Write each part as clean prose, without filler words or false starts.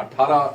18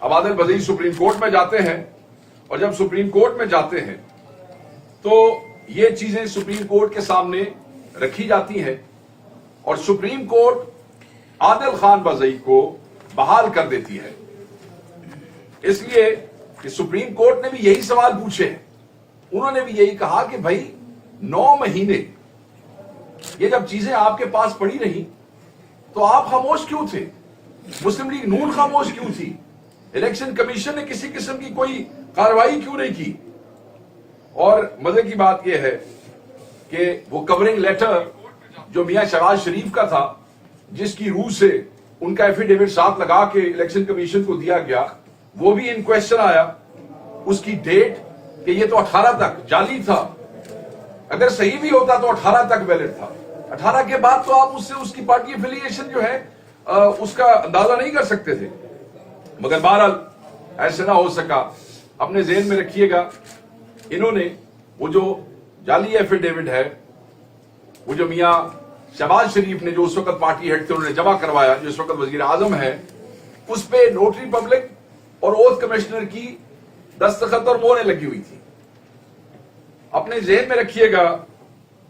اب عادل بزئی supreme court میں جاتے ہیں اور جب سپریم کورٹ میں جاتے ہیں تو یہ چیزیں سپریم کورٹ کے سامنے رکھی جاتی ہیں اور سپریم کورٹ عادل خان بزئی کو بحال کر دیتی ہے، اس لیے کہ سپریم کورٹ نے بھی یہی سوال پوچھے، انہوں نے بھی یہی کہا کہ بھائی 9 مہینے یہ جب چیزیں آپ کے پاس پڑی رہی تو آپ خاموش کیوں تھے؟ مسلم لیگ نون خاموش کیوں تھی؟ الیکشن کمیشن نے کسی قسم کی کوئی کارروائی کیوں نہیں کی؟ اور مزے کی بات یہ ہے کہ وہ کورنگ لیٹر جو میاں شہباز شریف کا تھا، جس کی روح سے ان کا ایفیڈیوٹ ساتھ لگا کے الیکشن کمیشن کو دیا گیا، وہ بھی ان کویسچن آیا، اس کی ڈیٹ کہ یہ تو 18 تک جعلی تھا، اگر صحیح بھی ہوتا تو 18 تک ویلڈ تھا، 18 کے بعد تو آپ اس سے اس کی پارٹی افیلیشن جو ہے اس کا اندازہ نہیں کر سکتے تھے، مگر بہرحال ایسے نہ ہو سکا۔ اپنے ذہن میں رکھیے گا، انہوں نے وہ جو جعلی ایفیڈیوٹ ہے، وہ جو میاں شہباز شریف نے جو اس وقت پارٹی ہیڈ تھے انہوں نے جمع کروایا، جو اس وقت وزیر اعظم ہے، اس پہ نوٹری پبلک اور اوتھ کمشنر کی دستخط اور مہریں لگی ہوئی تھی۔ اپنے ذہن میں رکھیے گا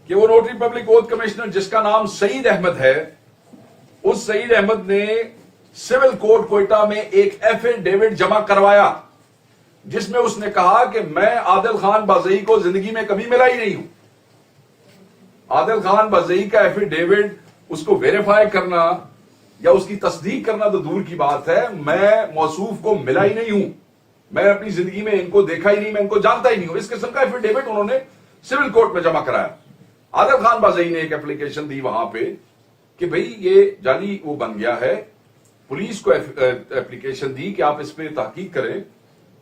کہ وہ نوٹری پبلک اوتھ کمشنر جس کا نام سعید احمد ہے، اس سعید احمد نے سول کورٹ کوئٹہ میں ایک ایفیڈیوٹ جمع کروایا جس میں اس نے کہا کہ میں عادل خان بازئی کو زندگی میں کبھی ملا ہی نہیں ہوں۔ عادل خان بازئی کا ایفیڈیوٹ اس کو ویریفائی کرنا یا اس کی تصدیق کرنا تو دور کی بات ہے، میں موصوف کو ملا ہی نہیں ہوں، میں اپنی زندگی میں ان کو دیکھا ہی نہیں، میں ان کو جانتا ہی نہیں ہوں۔ اس قسم کا ایفیڈیوٹ انہوں نے سول کورٹ میں جمع کرایا۔ عادل خان بازئی نے ایک اپلیکیشن دی وہاں پہ کہ بھئی یہ جعلی وہ بن گیا ہے، پولیس کو اپلیکیشن دی کہ آپ اس پہ تحقیق کریں،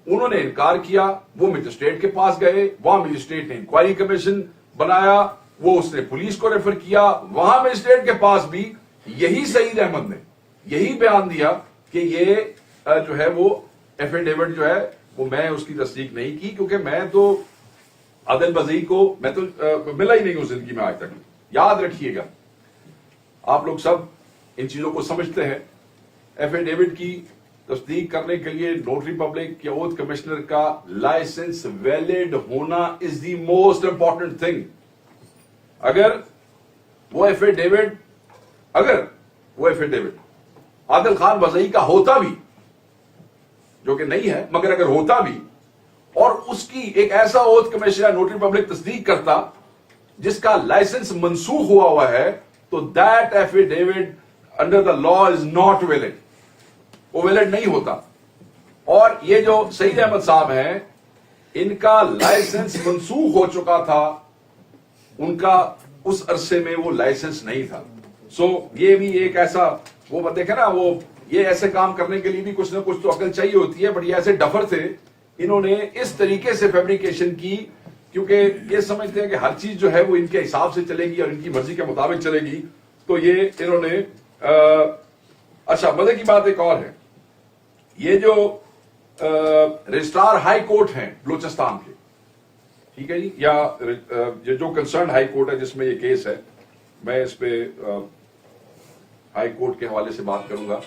انہوں نے انکار کیا، وہ مجسٹریٹ کے پاس گئے، وہاں مجسٹریٹ نے انکوائری کمیشن بنایا، وہ اس نے پولیس کو ریفر کیا، وہاں مجسٹریٹ کے پاس بھی یہی سعید احمد نے یہی بیان دیا کہ یہ جو ہے وہ ایفیڈیوٹ جو ہے وہ میں اس کی تصدیق نہیں کی، کیونکہ میں تو عادل بزئی کو میں تو ملا ہی نہیں ہوں زندگی میں آج تک۔ یاد رکھیے گا، آپ لوگ سب ان چیزوں کو سمجھتے ہیں، ایفیڈیوٹ کی تصدیق کرنے کے لیے نوٹری پبلک یا اوتھ کمشنر کا لائسنس ویلڈ ہونا از دی موسٹ امپورٹنٹ تھنگ۔ اگر وہ ایفیڈیوٹ عادل خان بزئی کا ہوتا بھی، جو کہ نہیں ہے، مگر اگر ہوتا بھی اور اس کی ایک ایسا اوتھ کمیشن نوٹری پبلک تصدیق کرتا جس کا لائسنس منسوخ ہوا ہے، تو that affidavit under the law is not valid, وہ ویلڈ نہیں ہوتا۔ اور یہ جو سعید احمد صاحب ہیں، ان کا لائسنس منسوخ ہو چکا تھا، ان کا اس عرصے میں وہ لائسنس نہیں تھا۔ سو یہ بھی ایک ایسا وہ دیکھیں نا، وہ یہ ایسے کام کرنے کے لیے بھی کچھ نہ کچھ تو عقل چاہیے ہوتی ہے، بٹ یہ ایسے ڈفر تھے، انہوں نے اس طریقے سے فیبریکیشن کی کیونکہ یہ سمجھتے ہیں کہ ہر چیز جو ہے وہ ان کے حساب سے چلے گی اور ان کی مرضی کے مطابق چلے گی، تو یہ انہوں نے اچھا مزے کی بات ایک اور ہے، یہ جو رجسٹرار ہائی کورٹ ہیں بلوچستان کے، ٹھیک ہے جی، یا جو کنسرن ہائی کورٹ ہے جس میں یہ کیس ہے، میں اس پہ ہائی کورٹ کے حوالے سے بات کروں گا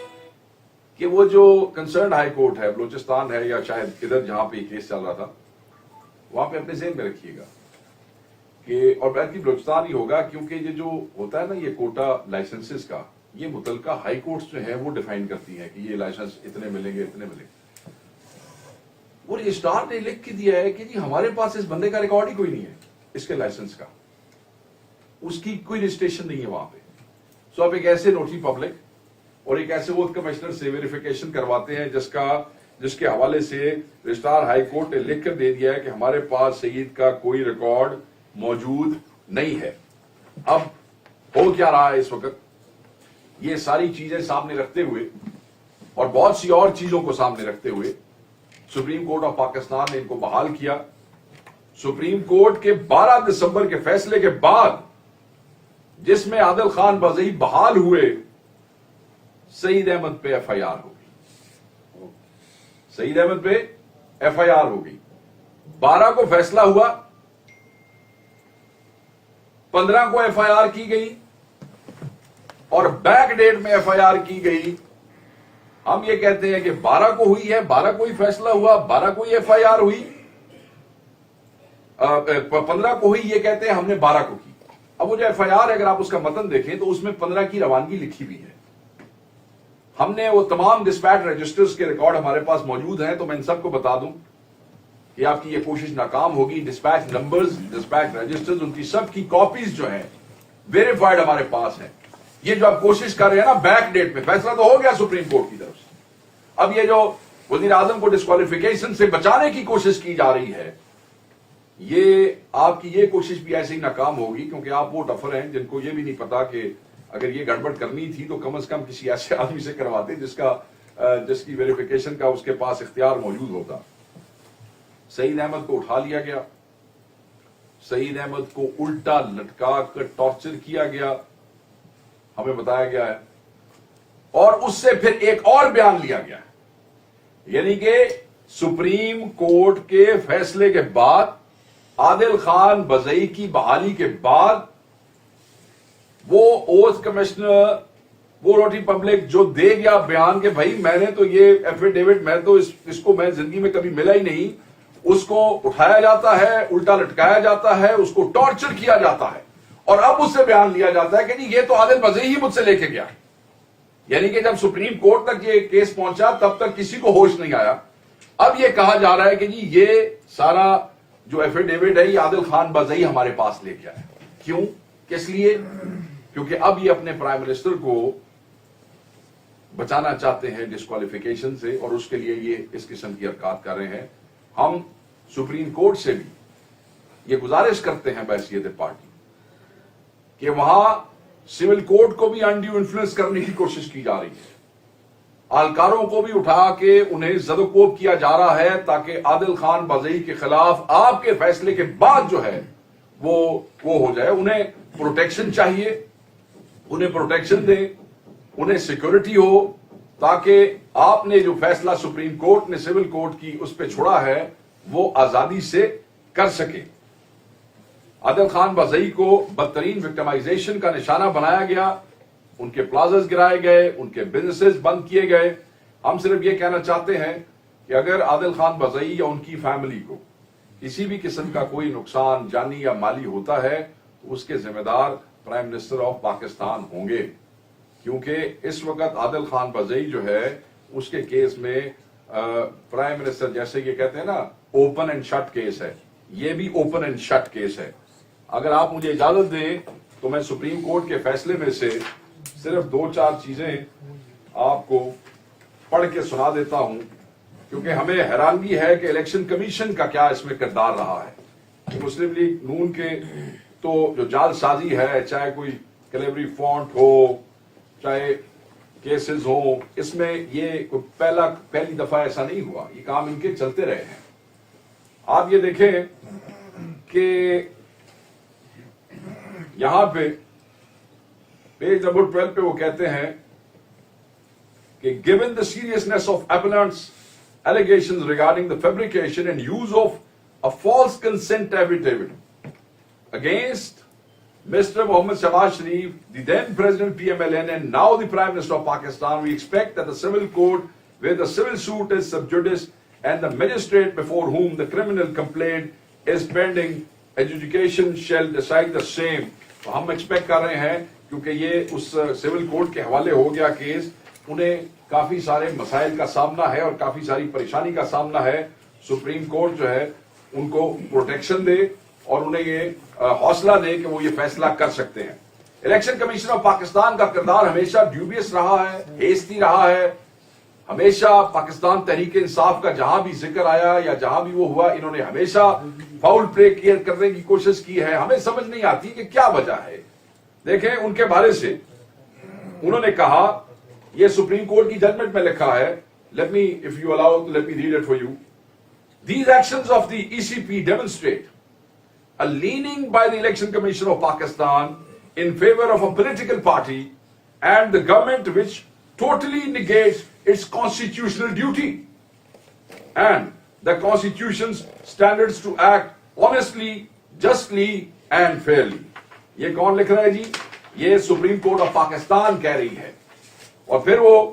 کہ وہ جو کنسرن ہائی کورٹ ہے بلوچستان ہے یا شاید ادھر جہاں پہ یہ کیس چل رہا تھا، وہاں پہ اپنے ذہن میں رکھیے گا کہ، اور بلکہ بلوچستان ہی ہوگا کیونکہ یہ جو ہوتا ہے نا یہ کوٹا لائسنسز کا، یہ متعلقہ ہائی کورٹس جو ہیں وہ ڈیفائن کرتی ہیں کہ یہ لائسنس اتنے ملیں گے اتنے ملیں گے، اور رجسٹرار نے لکھ کے دیا ہے کہ جی ہمارے پاس اس بندے کا ریکارڈ ہی کوئی نہیں ہے، اس کے لائسنس کا، اس کی کوئی رجسٹریشن نہیں ہے وہاں پہ۔ سو آپ ایک ایسے نوٹری پبلک اور ایک ایسے اوتھ کمشنر سے ویریفیکیشن کرواتے ہیں جس کے حوالے سے رجسٹرار ہائی کورٹ نے لکھ کر دے دیا ہے کہ ہمارے پاس سعید کا کوئی ریکارڈ موجود نہیں ہے۔ اب ہو کیا رہا ہے اس وقت، یہ ساری چیزیں سامنے رکھتے ہوئے اور بہت سی اور چیزوں کو سامنے رکھتے ہوئے سپریم کورٹ آف پاکستان نے ان کو بحال کیا۔ سپریم کورٹ کے 12 دسمبر کے فیصلے کے بعد، جس میں عادل خان بزئی بحال ہوئے، سعید احمد پہ ایف آئی آر ہو گئی، سعید احمد پہ ایف آئی آر ہو گئی۔ 12 کو فیصلہ ہوا، 15 کو ایف آئی آر کی گئی، اور بیک ڈیٹ میں ایف آئی آر کی گئی ہم یہ کہتے ہیں کہ 12 کو ہوئی ہے, 12 کو ہی فیصلہ ہوا, 12 کو ہی FIR ہوئی, 15 کو ہوئی, یہ کہتے ہیں ہم نے 12 کو کی. اب وہ جو FIR ہے اگر آپ اس کا متن دیکھیں تو اس میں 15 کی روانگی لکھی ہوئی ہے. ہم نے وہ تمام ڈسپیچ رجسٹرز کے ریکارڈ ہمارے پاس موجود ہیں, تو میں ان سب کو بتا دوں کہ آپ کی یہ کوشش ناکام ہوگی. ڈسپیچ نمبرز, ڈسپیچ رجسٹرز, ان کی سب کی کاپیز جو ہیں ویریفائڈ ہمارے پاس ہیں. یہ جو آپ کوشش کر رہے ہیں نا بیک ڈیٹ میں, فیصلہ تو ہو گیا سپریم کورٹ کی طرف سے, اب یہ جو وزیر اعظم کو ڈسکوالیفیکیشن سے بچانے کی کوشش کی جا رہی ہے, یہ آپ کی یہ کوشش بھی ایسے ہی ناکام ہوگی, کیونکہ آپ وہ ڈفر ہیں جن کو یہ بھی نہیں پتا کہ اگر یہ گڑبڑ کرنی تھی تو کم از کم کسی ایسے آدمی سے کرواتے جس کی ویریفیکیشن کا اس کے پاس اختیار موجود ہوتا. سعید احمد کو اٹھا لیا گیا, سعید احمد کو الٹا لٹکا کر ٹارچر کیا گیا, ہمیں بتایا گیا ہے, اور اس سے پھر ایک اور بیان لیا گیا ہے. یعنی کہ سپریم کورٹ کے فیصلے کے بعد, عادل خان بزئی کی بحالی کے بعد, وہ اوتھ کمشنر, وہ روٹی پبلک جو دے گیا بیان کہ بھائی میں نے تو یہ ایفیڈیوٹ, میں تو اس کو میں زندگی میں کبھی ملا ہی نہیں, اس کو اٹھایا جاتا ہے, الٹا لٹکایا جاتا ہے, اس کو ٹارچر کیا جاتا ہے, اور اب اس سے بیان لیا جاتا ہے کہ جی یہ تو عادل بزئی ہی مجھ سے لے کے گیا. یعنی کہ جب سپریم کورٹ تک یہ کیس پہنچا تب تک کسی کو ہوش نہیں آیا. اب یہ کہا جا رہا ہے کہ جی یہ سارا جو ایفیڈیوٹ ہے یہ عادل خان بزئی ہمارے پاس لے کے آیا. کیوں, کس لیے؟ کیونکہ اب یہ اپنے پرائم منسٹر کو بچانا چاہتے ہیں ڈسکوالیفیکیشن سے, اور اس کے لیے یہ اس قسم کی حرکات کر رہے ہیں. ہم سپریم کورٹ سے بھی یہ گزارش کرتے ہیں بحیثیت پارٹی کہ وہاں سول کوڈ کو بھی انڈیو انفلوئنس کرنے کی کوشش کی جا رہی ہے, اہلکاروں کو بھی اٹھا کے انہیں زد و کوب کیا جا رہا ہے تاکہ عادل خان بزئی کے خلاف آپ کے فیصلے کے بعد جو ہے وہ ہو جائے. انہیں پروٹیکشن چاہیے, انہیں پروٹیکشن دیں, انہیں سیکورٹی ہو, تاکہ آپ نے جو فیصلہ سپریم کورٹ نے سول کورٹ کی اس پہ چھوڑا ہے وہ آزادی سے کر سکے. عادل خان بزئی کو بدترین وکٹمائزیشن کا نشانہ بنایا گیا, ان کے پلازز گرائے گئے, ان کے بزنسز بند کیے گئے. ہم صرف یہ کہنا چاہتے ہیں کہ اگر عادل خان بزئی یا ان کی فیملی کو کسی بھی قسم کا کوئی نقصان جانی یا مالی ہوتا ہے تو اس کے ذمہ دار پرائم منسٹر آف پاکستان ہوں گے, کیونکہ اس وقت عادل خان بزئی جو ہے اس کے کیس میں پرائم منسٹر جیسے یہ کہتے ہیں نا اوپن اینڈ شٹ کیس ہے, یہ بھی اوپن اینڈ شٹ کیس ہے. اگر آپ مجھے اجازت دیں تو میں سپریم کورٹ کے فیصلے میں سے صرف 2-4 چیزیں آپ کو پڑھ کے سنا دیتا ہوں, کیونکہ ہمیں حیرانگی ہے کہ الیکشن کمیشن کا کیا اس میں کردار رہا ہے. مسلم لیگ نون کے تو جو جال سازی ہے, چاہے کوئی کلیوری فونٹ ہو, چاہے کیسز ہوں, اس میں یہ پہلی دفعہ ایسا نہیں ہوا, یہ کام ان کے چلتے رہے ہیں. آپ یہ دیکھیں کہ یہاں پہ پیج نمبر 12 پہ وہ کہتے ہیں کہ given the seriousness of appellant's allegations regarding the fabrication and use of a false consent affidavit against Mr. Mohammad Shahbaz Sharif, the then President PMLN and now the Prime Minister of Pakistan, we expect that the civil court where the civil suit is sub judice and the magistrate before whom the criminal complaint is pending adjudication shall decide the same. تو ہم expect کر رہے ہیں کیونکہ یہ اس civil code کے حوالے ہو گیا کیس, انہیں کافی سارے مسائل کا سامنا ہے اور کافی ساری پریشانی کا سامنا ہے. سپریم کورٹ جو ہے ان کو پروٹیکشن دے اور انہیں یہ حوصلہ دے کہ وہ یہ فیصلہ کر سکتے ہیں. الیکشن کمیشن آف پاکستان کا کردار ہمیشہ ڈیوبیس رہا ہے, ہیسٹی رہا ہے. ہمیشہ پاکستان تحریک انصاف کا جہاں بھی ذکر آیا یا جہاں بھی وہ ہوا, انہوں نے ہمیشہ فاؤل پلے کلیئر کرنے کی کوشش کی ہے. ہمیں سمجھ نہیں آتی کہ کیا وجہ ہے. دیکھیں ان کے بارے سے انہوں نے کہا, یہ سپریم کورٹ کی ججمنٹ میں لکھا ہے, let me, if you allow, let me read it for you. These actions of the ECP demonstrate a leaning by the Election Commission of Pakistan in favor of a political party and the government which totally negates its constitutional duty and the Constitution's standards to act honestly, justly and fairly. یہ کون لکھ رہا ہے جی؟ یہ supreme court of Pakistan کہہ رہی ہے. اور پھر وہ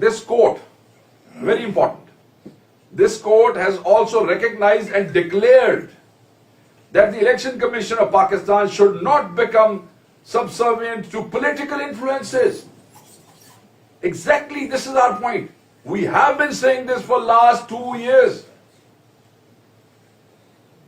this court, very important, this court has also recognized and declared that the Election Commission of Pakistan should not become subservient to political influences. Exactly, this is our point. We have been saying this for last 2 years.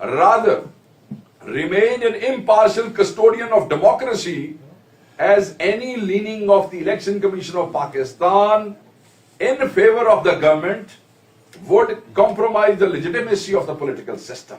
rather remain an impartial custodian of democracy as any leaning of the Election Commission of Pakistan in favor of the government would compromise the legitimacy of the political system.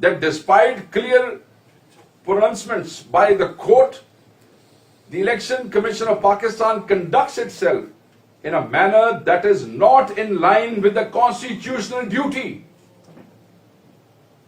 that despite clear pronouncements by the court, the Election Commission of Pakistan conducts itself in a manner that is not in line with the constitutional duty.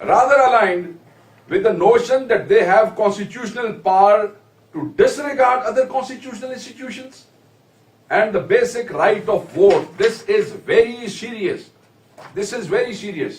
Rather aligned with the notion that they have constitutional power to disregard other constitutional institutions and the basic right of vote. This is very serious. This is very serious.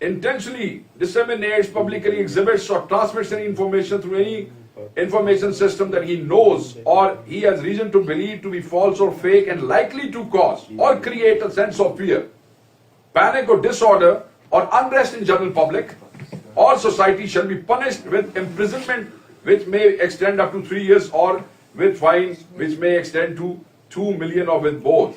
intentionally disseminates, publicly exhibits or transmits any information through any information system that he knows or he has reason to believe to be false or fake and likely to cause or create a sense of fear, panic or disorder or unrest in general public or society shall be punished with imprisonment which may extend up to 3 years or with fine which may extend to 2 million or with both.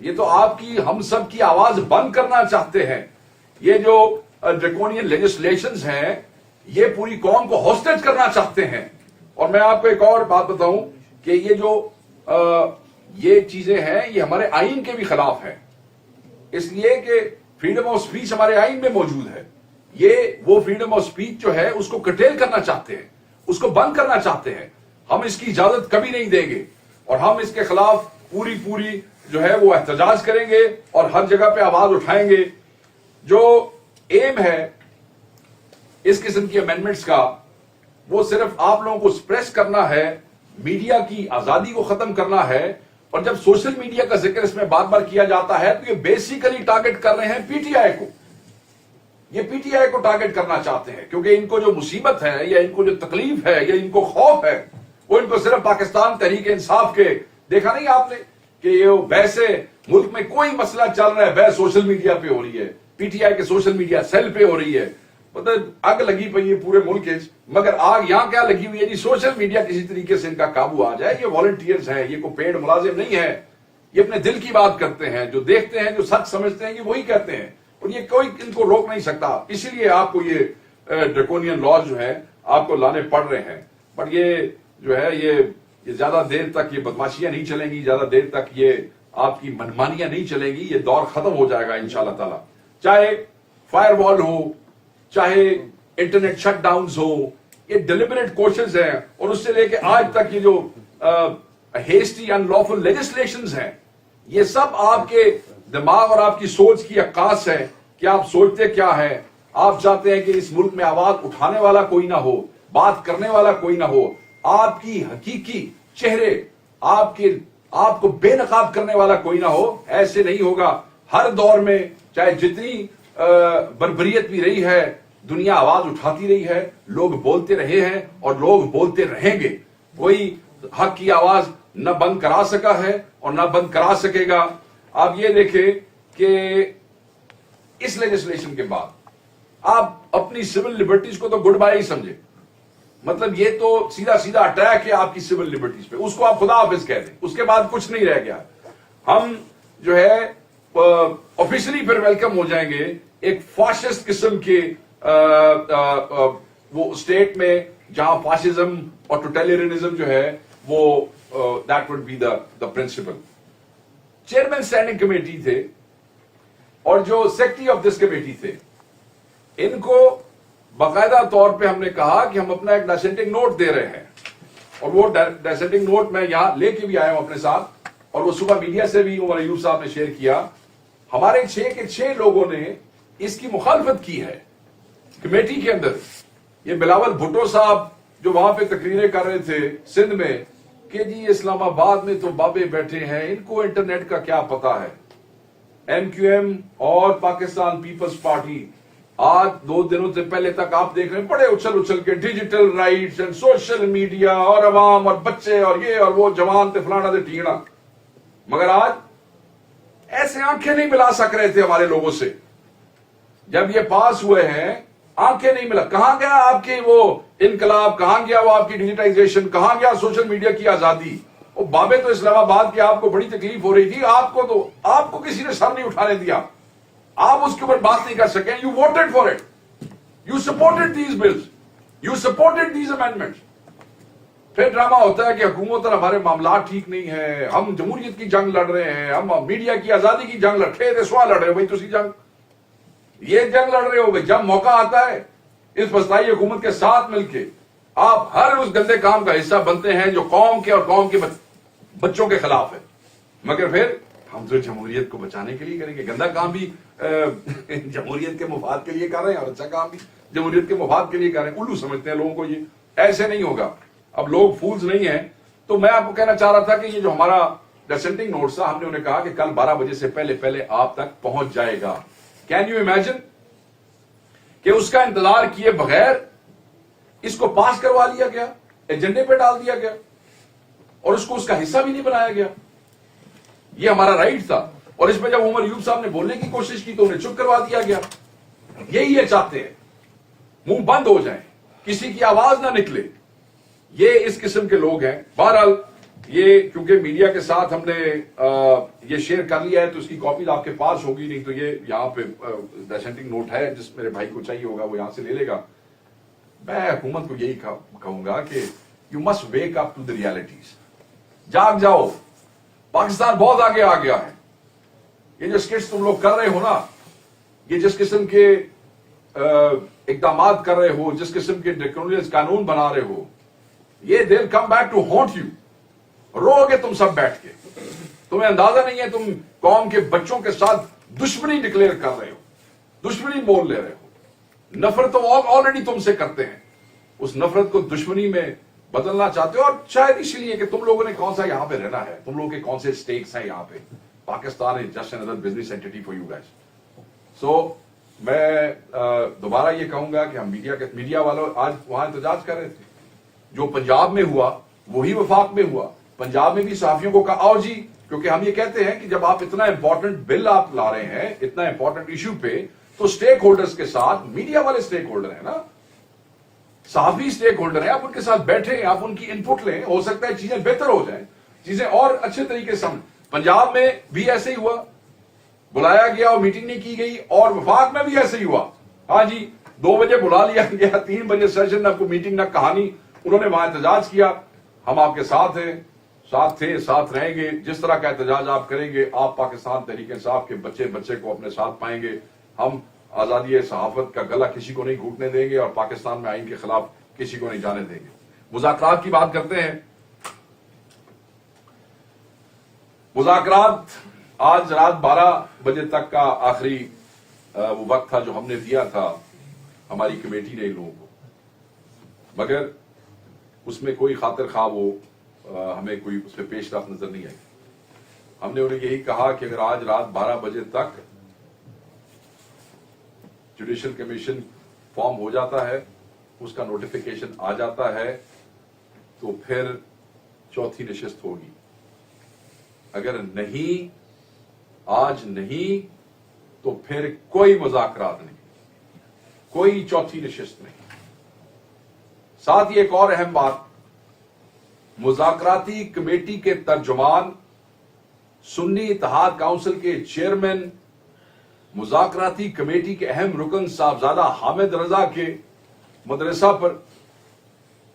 یہ تو آپ کی ہم سب کی آواز بند کرنا چاہتے ہیں. یہ جو ڈریکونین لیجسلیشنز ہیں یہ پوری قوم کو ہاسٹیج کرنا چاہتے ہیں. اور میں آپ کو ایک اور بات بتاؤں کہ یہ جو یہ چیزیں ہیں یہ ہمارے آئین کے بھی خلاف ہیں، اس لیے کہ فریڈم آف اسپیچ ہمارے آئین میں موجود ہے. یہ وہ فریڈم آف اسپیچ جو ہے اس کو کٹیل کرنا چاہتے ہیں، اس کو بند کرنا چاہتے ہیں. ہم اس کی اجازت کبھی نہیں دیں گے اور ہم اس کے خلاف پوری جو ہے وہ احتجاج کریں گے اور ہر جگہ پہ آواز اٹھائیں گے. جو ایم ہے اس قسم کی امینڈمنٹس کا وہ صرف آپ لوگوں کو سپریس کرنا ہے، میڈیا کی آزادی کو ختم کرنا ہے. اور جب سوشل میڈیا کا ذکر اس میں بار بار کیا جاتا ہے تو یہ بیسیکلی ٹارگٹ کر رہے ہیں پی ٹی آئی کو. یہ پی ٹی آئی کو ٹارگٹ کرنا چاہتے ہیں کیونکہ ان کو جو مصیبت ہے یا ان کو جو تکلیف ہے یا ان کو خوف ہے وہ ان کو صرف پاکستان تحریک انصاف کے، دیکھا نہیں آپ نے کہ یہ ویسے ملک میں کوئی مسئلہ چل رہا ہے بحث سوشل میڈیا پہ ہو رہی ہے، پی ٹی آئی کے سوشل میڈیا سیل پہ ہو رہی ہے. مطلب آگ لگی پئی ہے پورے ملک، مگر آگ یہاں کیا لگی ہوئی ہے جی؟ سوشل میڈیا کسی طریقے سے ان کا قابو آ جائے. یہ والنٹیئرز ہیں، یہ کوئی پیڈ ملازم نہیں ہے، یہ اپنے دل کی بات کرتے ہیں، جو دیکھتے ہیں جو سچ سمجھتے ہیں یہ وہی کہتے ہیں اور یہ کوئی ان کو روک نہیں سکتا. اسی لیے آپ کو یہ ڈریکونین لاز جو ہے آپ کو لانے پڑ رہے ہیں. پر یہ جو ہے یہ زیادہ دیر تک یہ بدماشیاں نہیں چلیں گی، زیادہ دیر تک یہ آپ کی منمانیاں نہیں چلیں گی. یہ دور ختم ہو جائے گا انشاءاللہ تعالی. چاہے فائر وال ہو، چاہے انٹرنیٹ شٹ ڈاؤنز ہو، یہ ڈیلیبریٹ کوشش ہیں. اور اس سے لے کے آج تک یہ جو ہیسٹی ان لافل لیجسلیشنز ہیں یہ سب آپ کے دماغ اور آپ کی سوچ کی عکاس ہے کہ آپ سوچتے کیا ہے. آپ چاہتے ہیں کہ اس ملک میں آواز اٹھانے والا کوئی نہ ہو، بات کرنے والا کوئی نہ ہو، آپ کی حقیقی چہرے آپ کو بے نقاب کرنے والا کوئی نہ ہو. ایسے نہیں ہوگا. ہر دور میں چاہے جتنی بربریت بھی رہی ہے دنیا آواز اٹھاتی رہی ہے، لوگ بولتے رہے ہیں اور لوگ بولتے رہیں گے. کوئی حق کی آواز نہ بند کرا سکا ہے اور نہ بند کرا سکے گا. آپ یہ دیکھیں کہ اس لیجسلیشن کے بعد آپ اپنی سول لبرٹیز کو تو گڈ بائی ہی سمجھے. مطلب یہ تو سیدھا اٹیک ہے آپ کی سول لبرٹیز پہ، اس کو آپ خدا حافظ کہہ دیں، اس کے بعد کچھ نہیں رہ گیا. ہم جو ہے آفیشلی پھر ویلکم ہو جائیں گے ایک فاشسٹ قسم کے وہ اسٹیٹ میں جہاں فاشزم اور ٹوٹیلرینزم جو ہے وہ that would be the principle. Chairman standing committee تھے اور جو سیکرٹری آف دس کمیٹی تھے ان کو باقاعدہ طور پہ ہم نے کہا کہ ہم اپنا ایک ڈسینٹنگ نوٹ دے رہے ہیں. اور وہ ڈسینٹنگ نوٹ میں یہاں لے کے بھی آیا ہوں اپنے ساتھ اور وہ صبح میڈیا سے بھی عمر ایوب صاحب نے شیئر کیا. ہمارے 6 کے 6 لوگوں نے اس کی مخالفت کی ہے کمیٹی کے اندر. یہ بلاول بھٹو صاحب جو وہاں پہ تقریریں کر رہے تھے سندھ میں کہ جی اسلام آباد میں تو بابے بیٹھے ہیں ان کو انٹرنیٹ کا کیا پتا ہے. ایم کیو ایم اور پاکستان پیپلز پارٹی آج 2 دنوں سے پہلے تک آپ دیکھ رہے ہیں بڑے اچھل کے digital rights and social media اور عوام اور بچے اور یہ اور وہ جوان تے فلانا تے ٹھیکنا. مگر آج ایسے آنکھیں نہیں ملا سک رہے تھے ہمارے لوگوں سے. جب یہ پاس ہوئے ہیں آنکھیں نہیں ملا. کہاں گیا آپ کی وہ انقلاب، کہاں گیا وہ آپ کی ڈیجیٹائزیشن، کہاں گیا سوشل میڈیا کی آزادی. وہ بابے تو اسلام آباد کی آپ کو بڑی تکلیف ہو رہی تھی، آپ کو کسی نے سر نہیں اٹھانے دیا، آپ اس کے اوپر بات نہیں کر سکے. You voted for it, you supported these bills, you supported these amendments. پھر ڈرامہ ہوتا ہے کہ حکومت اور ہمارے معاملات ٹھیک نہیں ہیں، ہم جمہوریت کی جنگ لڑ رہے ہیں، ہم میڈیا کی آزادی کی جنگ لڑ رہے سوال لڑ رہے ہو بھائی تسی جنگ، یہ جنگ لڑ رہے ہو بھائی. جب موقع آتا ہے اس وسطائی حکومت کے ساتھ مل کے آپ ہر اس گندے کام کا حصہ بنتے ہیں جو قوم کے اور قوم کے بچوں کے خلاف ہے. مگر پھر ہم تو جمہوریت کو بچانے کے لیے کریں گے. گندا کام بھی جمہوریت کے مفاد کے لیے کر رہے ہیں اور اچھا کام بھی جمہوریت کے مفاد کے لیے کر رہے ہیں. الو سمجھتے ہیں لوگوں کو. یہ ایسے نہیں ہوگا. اب لوگ فولز نہیں ہیں. تو میں آپ کو کہنا چاہ رہا تھا کہ یہ جو ہمارا ڈسینٹنگ نوٹ تھا ہم نے انہیں کہا کہ کل 12 بجے سے پہلے آپ تک پہنچ جائے گا. کین یو امیجن کہ اس کا انتظار کیے بغیر اس کو پاس کروا لیا گیا، ایجنڈے پہ ڈال دیا گیا اور اس کو اس کا حصہ بھی نہیں بنایا گیا. یہ ہمارا رائٹ تھا. اور اس میں جب عمر ایوب صاحب نے بولنے کی کوشش کی تو انہیں چپ کروا دیا گیا. یہی یہ چاہتے ہیں منہ بند ہو جائیں، کسی کی آواز نہ نکلے. یہ اس قسم کے لوگ ہیں. بہرحال یہ کیونکہ میڈیا کے ساتھ ہم نے یہ شیئر کر لیا ہے تو اس کی کاپیز آپ کے پاس ہوگی, نہیں تو یہ یہاں پہ ڈسینٹنگ نوٹ ہے, جس میرے بھائی کو چاہیے ہوگا وہ یہاں سے لے لے گا. میں حکومت کو یہی کہوں گا کہ you must wake up to the realities. جاگ جاؤ, پاکستان بہت آگے آ گیا ہے. یہ جو سکٹس تم لوگ کر رہے ہو نا, یہ جس قسم کے اقدامات کر رہے ہو, جس قسم کے ڈریکونیئن قانون بنا رہے ہو, یہ they will come back to haunt you. رو گے تم سب بیٹھ کے. تمہیں اندازہ نہیں ہے تم قوم کے بچوں کے ساتھ دشمنی ڈکلیئر کر رہے ہو, دشمنی بول لے رہے ہو. نفرت تو آلریڈی تم سے کرتے ہیں, اس نفرت کو دشمنی میں بدلنا چاہتے ہو. اور شاید اسی لیے کہ تم لوگوں نے کون سا یہاں پہ رہنا ہے, تم لوگوں کے کون سے سٹیکس ہیں یہاں پہ. Pakistan is just another business entity for you guys. So میں دوبارہ یہ کہوں گا کہ ہم میڈیا والوں آج وہاں احتجاج کر رہے تھے. جو پنجاب میں ہوا وہی وفاق میں ہوا. پنجاب میں بھی صحافیوں کو کہا آؤ جی, کیونکہ ہم یہ کہتے ہیں کہ جب آپ اتنا امپورٹنٹ بل آپ لا رہے ہیں, اتنا امپورٹنٹ ایشو پہ, تو اسٹیک ہولڈرز کے ساتھ, میڈیا والے اسٹیک ہولڈر ہیں نا, صحافی اسٹیک ہولڈر ہیں, آپ ان کے ساتھ بیٹھیں, آپ ان کی ان پٹ لیں, ہو سکتا ہے چیزیں بہتر ہو جائیں, چیزیں اور اچھے طریقے سے. پنجاب میں بھی ایسے ہی ہوا, بلایا گیا اور میٹنگ نہیں کی گئی, اور وفاق میں بھی ایسے ہی ہوا. ہاں جی 2 بجے بلا لیا گیا, 3 بجے سیشن, نہ کوئی میٹنگ نہ کہانی. انہوں نے وہاں احتجاج کیا. ہم آپ کے ساتھ ہیں, ساتھ تھے, ساتھ رہیں گے. جس طرح کا احتجاج آپ کریں گے, آپ پاکستان تحریک انصاف کے بچے کو اپنے ساتھ پائیں گے. ہم آزادی صحافت کا گلا کسی کو نہیں گھونٹنے دیں گے, اور پاکستان میں آئین کے خلاف کسی کو نہیں جانے دیں گے. مذاکرات کی بات کرتے ہیں. مذاکرات آج رات 12 بجے تک کا آخری وہ وقت تھا جو ہم نے دیا تھا ہماری کمیٹی نے ان لوگوں کو, مگر اس میں کوئی خاطر خواہ وہ ہمیں کوئی اس پہ پیش رفت نظر نہیں آئی. ہم نے انہیں یہی کہا کہ اگر آج رات 12 بجے تک جوڈیشل کمیشن فارم ہو جاتا ہے, اس کا نوٹیفیکیشن آ جاتا ہے, تو پھر چوتھی نشست ہوگی. اگر نہیں, آج نہیں, تو پھر کوئی مذاکرات نہیں, کوئی چوتھی نشست نہیں. ساتھ ہی ایک اور اہم بات, مذاکراتی کمیٹی کے ترجمان, سنی اتحاد کونسل کے چیئرمین, مذاکراتی کمیٹی کے اہم رکن صاحبزادہ حامد رضا کے مدرسہ پر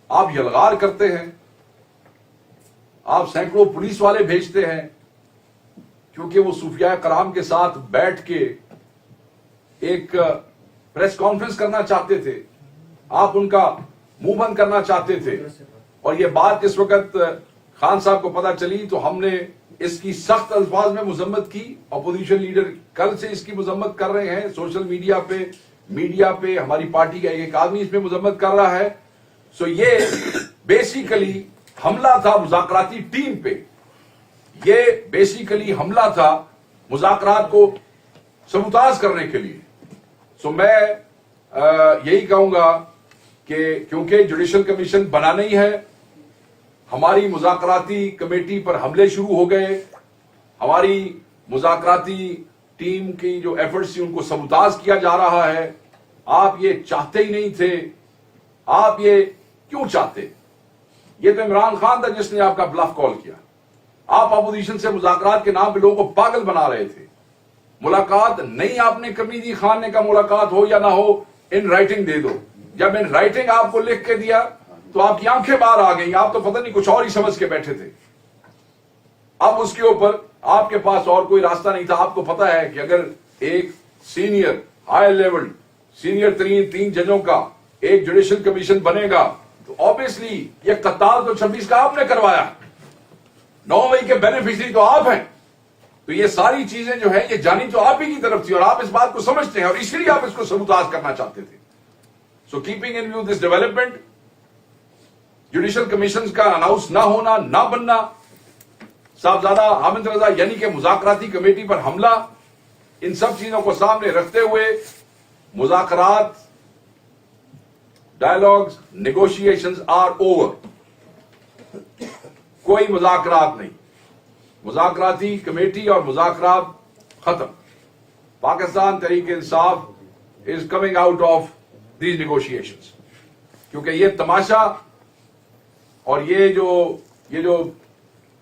آپ یلغار کرتے ہیں. آپ سینکڑوں پولیس والے بھیجتے ہیں, کیونکہ وہ صوفیاء کرام کے ساتھ بیٹھ کے ایک پریس کانفرنس کرنا چاہتے تھے. آپ ان کا منہ بند کرنا چاہتے تھے. اور یہ بات اس وقت خان صاحب کو پتا چلی تو ہم نے اس کی سخت الفاظ میں مذمت کی. اپوزیشن لیڈر کل سے اس کی مذمت کر رہے ہیں سوشل میڈیا پہ ہماری پارٹی کا ایک آدمی اس میں مذمت کر رہا ہے. سو یہ بیسیکلی حملہ تھا مذاکراتی ٹیم پہ, یہ بیسیکلی حملہ تھا مذاکرات کو سبوتاژ کرنے کے لیے. سو میں یہی کہوں گا کہ کیونکہ جوڈیشل کمیشن بنا نہیں ہے, ہماری مذاکراتی کمیٹی پر حملے شروع ہو گئے, ہماری مذاکراتی ٹیم کی جو ایفرٹس تھی ان کو سبوتاژ کیا جا رہا ہے. آپ یہ چاہتے ہی نہیں تھے. آپ یہ کیوں چاہتے؟ یہ تو عمران خان تھا جس نے آپ کا بلف کال کیا. آپ اپوزیشن سے مذاکرات کے نام پہ لوگوں کو پاگل بنا رہے تھے. ملاقات نہیں آپ نے کرنی تھی, خان نے کہا ملاقات ہو یا نہ ہو ان رائٹنگ دے دو. جب ان رائٹنگ آپ کو لکھ کے دیا تو آپ کی آنکھیں باہر آ گئی. آپ تو پتہ نہیں کچھ اور ہی سمجھ کے بیٹھے تھے. اب اس کے اوپر آپ کے پاس اور کوئی راستہ نہیں تھا. آپ کو پتا ہے کہ اگر ایک سینئر ہائی لیول سینئر ترین 3 ججوں کا ایک جوڈیشل کمیشن بنے گا تو آبویسلی یہ قتال تو 26 کا آپ نے کروایا, 9 مئی کے بینیفیشری تو آپ ہیں. تو یہ ساری چیزیں جو ہیں یہ جانی تو آپ ہی کی طرف تھی, اور آپ اس بات کو سمجھتے ہیں, اور اس لیے آپ اس کو سبوتاژ کرنا چاہتے تھے. So keeping in view this development, judicial commission کا اناؤنس نہ ہونا, نہ بننا, صاحبزادہ حامد رضا یعنی کہ مذاکراتی کمیٹی پر حملہ, ان سب چیزوں کو سامنے رکھتے ہوئے مذاکرات, ڈائلاگز, نیگوشیشنز آر اوور. کوئی مذاکرات نہیں. مذاکراتی کمیٹی اور مذاکرات ختم. Pakistan Tehreek Insaf is coming out of these negotiations. کیونکہ یہ تماشا اور یہ جو